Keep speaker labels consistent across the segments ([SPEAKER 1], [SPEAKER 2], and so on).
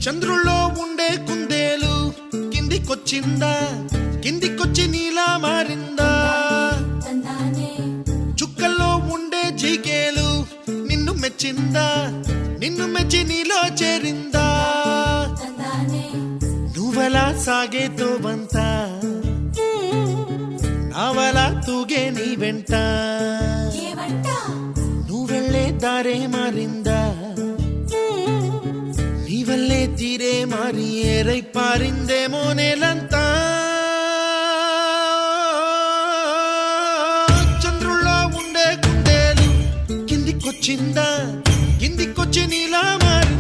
[SPEAKER 1] చంద్రుల్లో ఉండే కుందేలు కిందికొచ్చిందా, కిందికొచ్చి నీలా మారిందా? చుక్కల్లో ఉండే జీకేలు నిన్ను మెచ్చిందా, నిన్ను మెచ్చి నీలో చేరిందా? నువ్వలా సాగే తోవంత నావలా తూగే నీ వెంట, నువ్వెళ్ళే దారే మారిందా, నీ వల్లే తీరే మారి ఏరై పారిందేమో నేలంతా. చంద్రుల్లో ఉండే కుందేలు కిందికొచ్చిందా, కిందికొచ్చి నీలా మారిందా?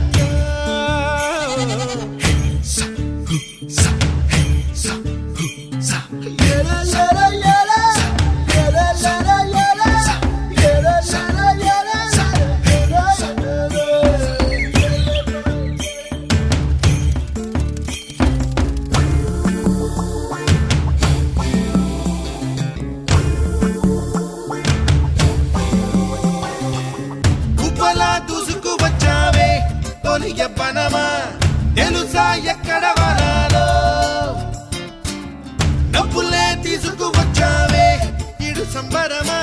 [SPEAKER 1] దూసుకు వచ్చావే తొలి యవ్వనమా, తెలుసా ఎక్కడ వరాలో? డబ్బులే తీసుకు వచ్చావే ఇడు సంబరమా,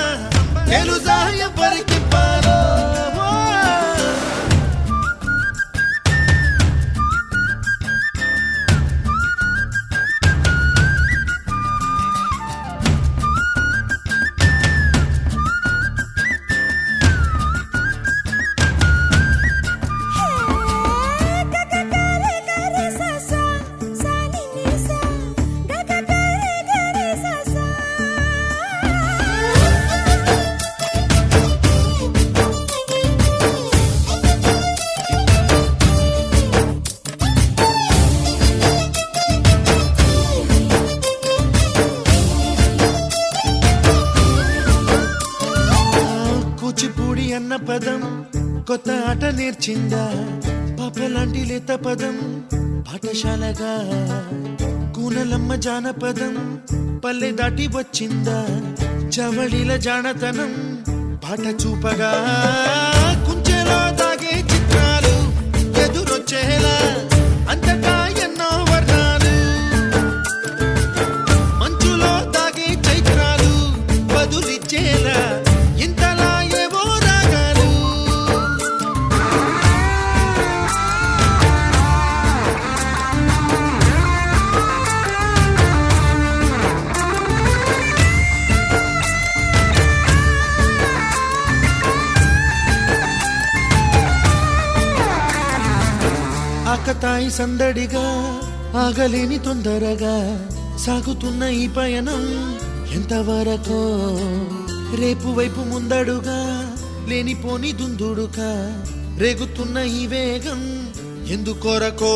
[SPEAKER 1] తెలుసా ఎవరికి పాలో? కూచిపూడి అన్న పదం కొత్త ఆట నేర్చిందా, పాపలాంటి లేత పదం పాఠశాలగా? కూనలమ్మ జానపదం పల్లె దాటి వచ్చిందా, చవళిల జానతనం పాట చూపగా? కుంచెలో దాగే చిత్రాలు ఎదురొచ్చేలా అంతటా ఎన్నో వర్ణాలు, మంచులో దాగే చైత్రాలు బదులిచ్చేలా ఇంతలా ఏవో రాగాలు. ఆకతాయి సందడిగా ఆగలేని తొందరగా సాగుతున్న ఈ పయనం ఎంతవరకో? రేపు వైపు ముందడుగా లేనిపోని దుందుడుగా రేగుతున్న ఈ వేగం ఎందుకొరకో?